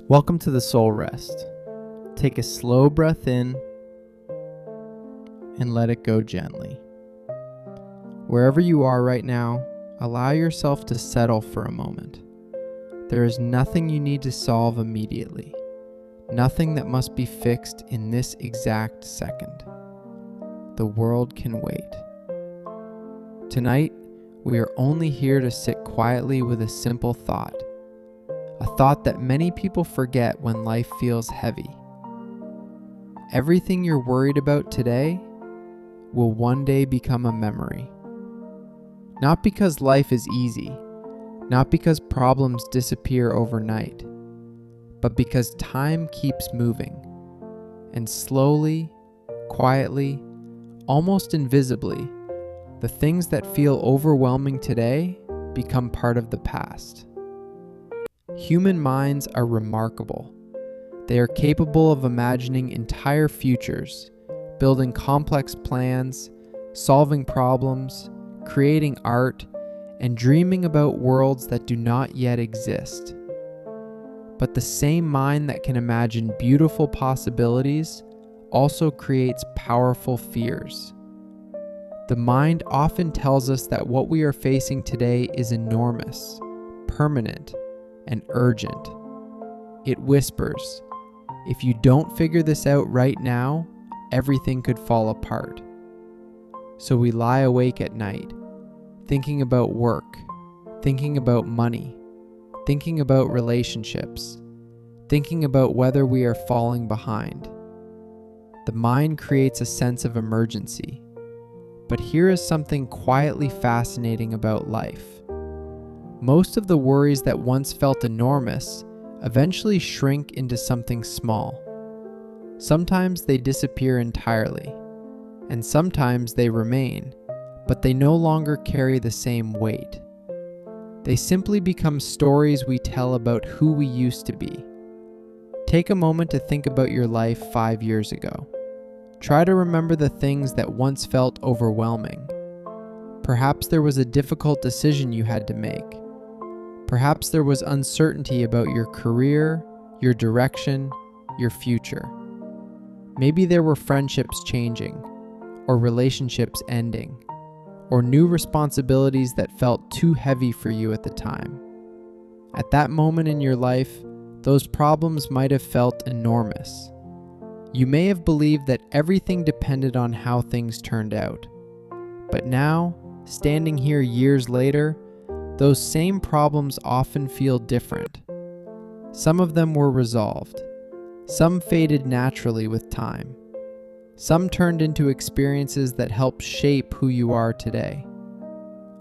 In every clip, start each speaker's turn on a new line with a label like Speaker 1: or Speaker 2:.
Speaker 1: Welcome to the Soul Rest. Take a slow breath in and let it go gently. Wherever you are right now, allow yourself to settle for a moment. There is nothing you need to solve immediately, nothing that must be fixed in this exact second. The world can wait. Tonight, we are only here to sit quietly with a simple thought. A thought that many people forget when life feels heavy. Everything you're worried about today will one day become a memory. Not because life is easy, not because problems disappear overnight, but because time keeps moving, and slowly, quietly, almost invisibly, the things that feel overwhelming today become part of the past. Human minds are remarkable. They are capable of imagining entire futures, building complex plans, solving problems, creating art, and dreaming about worlds that do not yet exist. But the same mind that can imagine beautiful possibilities also creates powerful fears. The mind often tells us that what we are facing today is enormous, permanent, and urgent. It whispers, if you don't figure this out right now, everything could fall apart. So we lie awake at night, thinking about work, thinking about money, thinking about relationships, thinking about whether we are falling behind. The mind creates a sense of emergency. But here is something quietly fascinating about life. Most of the worries that once felt enormous eventually shrink into something small. Sometimes they disappear entirely, and sometimes they remain, but they no longer carry the same weight. They simply become stories we tell about who we used to be. Take a moment to think about your life 5 years ago. Try to remember the things that once felt overwhelming. Perhaps there was a difficult decision you had to make. Perhaps there was uncertainty about your career, your direction, your future. Maybe there were friendships changing, or relationships ending, or new responsibilities that felt too heavy for you at the time. At that moment in your life, those problems might have felt enormous. You may have believed that everything depended on how things turned out. But now, standing here years later, those same problems often feel different. Some of them were resolved. Some faded naturally with time. Some turned into experiences that helped shape who you are today.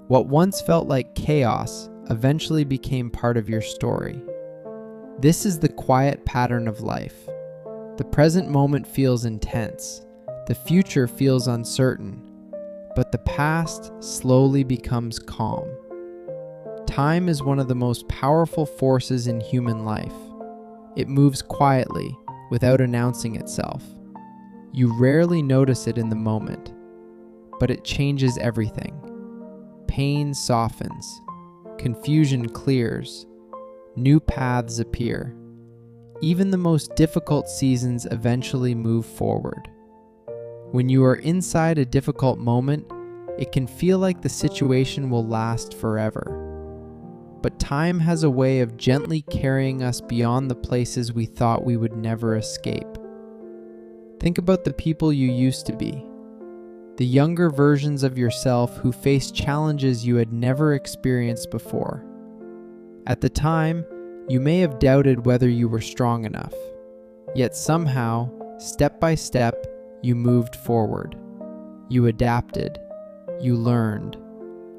Speaker 1: What once felt like chaos eventually became part of your story. This is the quiet pattern of life. The present moment feels intense. The future feels uncertain. But the past slowly becomes calm. Time is one of the most powerful forces in human life. It moves quietly, without announcing itself. You rarely notice it in the moment, but it changes everything. Pain softens, confusion clears, new paths appear. Even the most difficult seasons eventually move forward. When you are inside a difficult moment, it can feel like the situation will last forever. But time has a way of gently carrying us beyond the places we thought we would never escape. Think about the people you used to be, the younger versions of yourself who faced challenges you had never experienced before. At the time, you may have doubted whether you were strong enough, yet somehow, step by step, you moved forward. You adapted. You learned.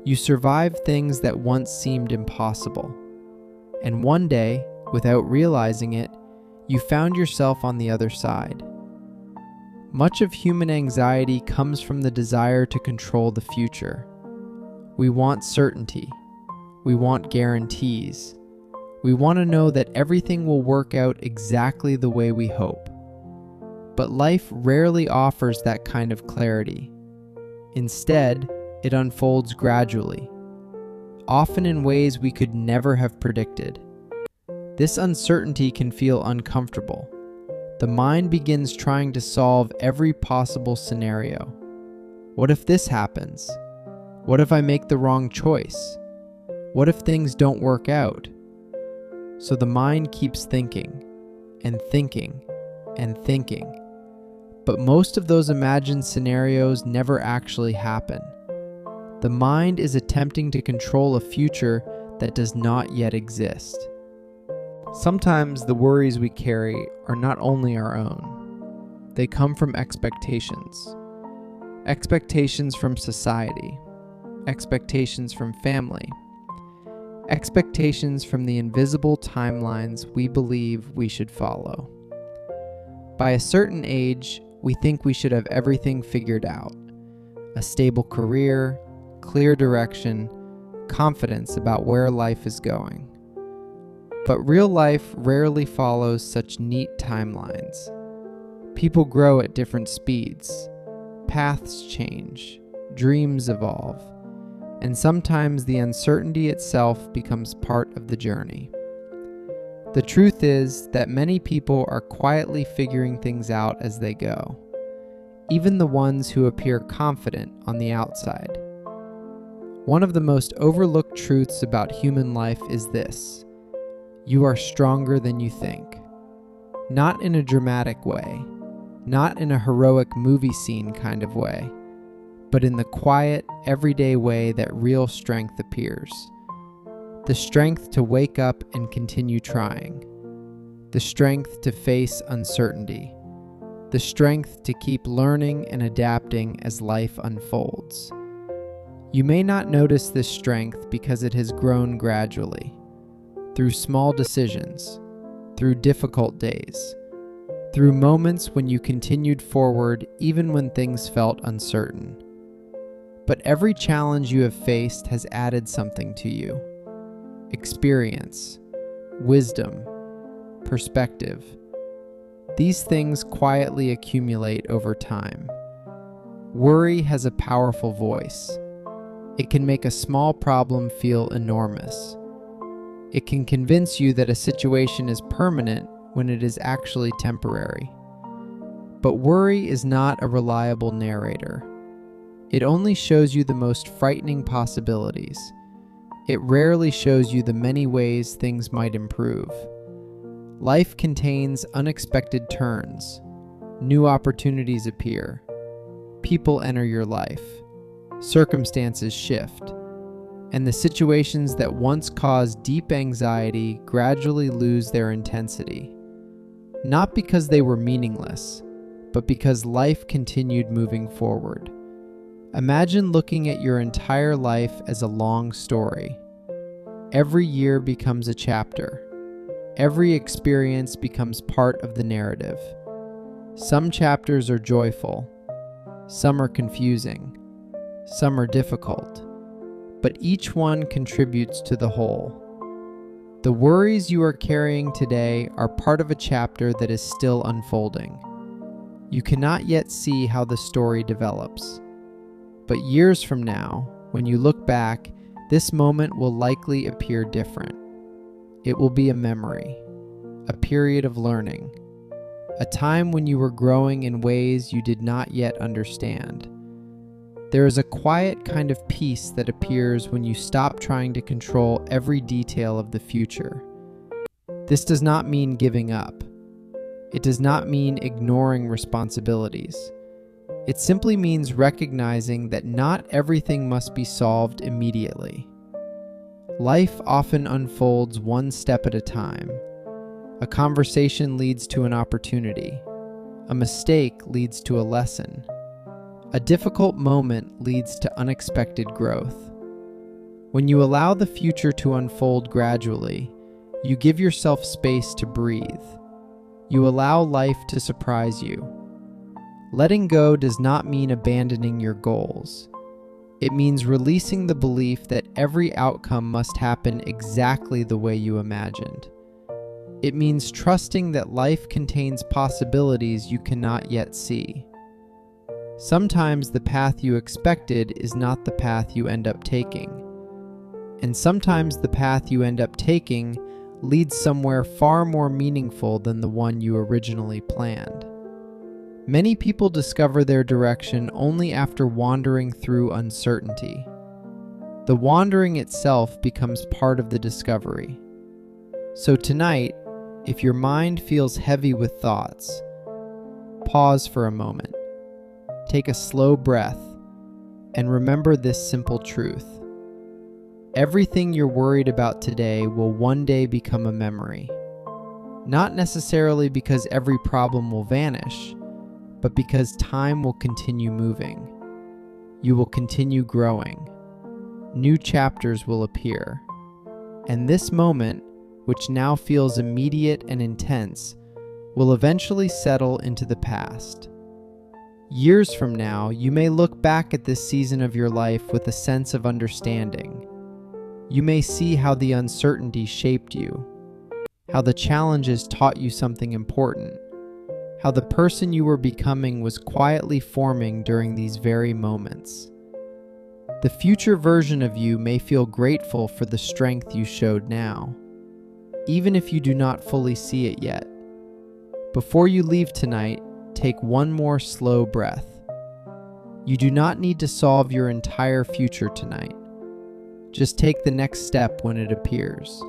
Speaker 1: You survived things that once seemed impossible. And one day, without realizing it, you found yourself on the other side. Much of human anxiety comes from the desire to control the future. We want certainty. We want guarantees. We want to know that everything will work out exactly the way we hope. But life rarely offers that kind of clarity. Instead, it unfolds gradually, often in ways we could never have predicted. This uncertainty can feel uncomfortable. The mind begins trying to solve every possible scenario. What if this happens? What if I make the wrong choice? What if things don't work out? So the mind keeps thinking and thinking and thinking. But most of those imagined scenarios never actually happen. The mind is attempting to control a future that does not yet exist. Sometimes the worries we carry are not only our own. They come from expectations. Expectations from society. Expectations from family. Expectations from the invisible timelines we believe we should follow. By a certain age, we think we should have everything figured out. A stable career, clear direction, confidence about where life is going. But real life rarely follows such neat timelines. People grow at different speeds. Paths change. Dreams evolve. And sometimes the uncertainty itself becomes part of the journey. The truth is that many people are quietly figuring things out as they go, even the ones who appear confident on the outside. One of the most overlooked truths about human life is this: you are stronger than you think. Not in a dramatic way, not in a heroic movie scene kind of way, but in the quiet, everyday way that real strength appears. The strength to wake up and continue trying. The strength to face uncertainty. The strength to keep learning and adapting as life unfolds. You may not notice this strength because it has grown gradually, through small decisions, through difficult days, through moments when you continued forward even when things felt uncertain. But every challenge you have faced has added something to you: experience, wisdom, perspective. These things quietly accumulate over time. Worry has a powerful voice. It can make a small problem feel enormous. It can convince you that a situation is permanent when it is actually temporary. But worry is not a reliable narrator. It only shows you the most frightening possibilities. It rarely shows you the many ways things might improve. Life contains unexpected turns. New opportunities appear. People enter your life. Circumstances shift. And the situations that once caused deep anxiety gradually lose their intensity. Not because they were meaningless, but because life continued moving forward. Imagine looking at your entire life as a long story. Every year becomes a chapter. Every experience becomes part of the narrative. Some chapters are joyful. Some are confusing. Some are difficult. But each one contributes to the whole. The worries you are carrying today are part of a chapter that is still unfolding. You cannot yet see how the story develops. But years from now, when you look back, this moment will likely appear different. It will be a memory, a period of learning, a time when you were growing in ways you did not yet understand. There is a quiet kind of peace that appears when you stop trying to control every detail of the future. This does not mean giving up. It does not mean ignoring responsibilities. It simply means recognizing that not everything must be solved immediately. Life often unfolds one step at a time. A conversation leads to an opportunity. A mistake leads to a lesson. A difficult moment leads to unexpected growth. When you allow the future to unfold gradually, you give yourself space to breathe. You allow life to surprise you. Letting go does not mean abandoning your goals. It means releasing the belief that every outcome must happen exactly the way you imagined. It means trusting that life contains possibilities you cannot yet see. Sometimes the path you expected is not the path you end up taking. And sometimes the path you end up taking leads somewhere far more meaningful than the one you originally planned. Many people discover their direction only after wandering through uncertainty. The wandering itself becomes part of the discovery. So tonight, if your mind feels heavy with thoughts, pause for a moment, take a slow breath, and remember this simple truth. Everything you're worried about today will one day become a memory. Not necessarily because every problem will vanish, but because time will continue moving. You will continue growing. New chapters will appear. And this moment, which now feels immediate and intense, will eventually settle into the past. Years from now, you may look back at this season of your life with a sense of understanding. You may see how the uncertainty shaped you, how the challenges taught you something important, how the person you were becoming was quietly forming during these very moments. The future version of you may feel grateful for the strength you showed now, even if you do not fully see it yet. Before you leave tonight, take one more slow breath. You do not need to solve your entire future tonight. Just take the next step when it appears,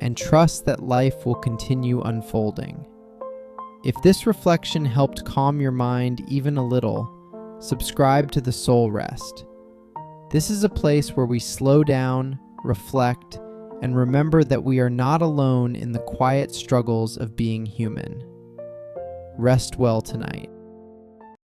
Speaker 1: and trust that life will continue unfolding. If this reflection helped calm your mind even a little, subscribe to the Soul Rest. This is a place where we slow down, reflect, and remember that we are not alone in the quiet struggles of being human. Rest well tonight.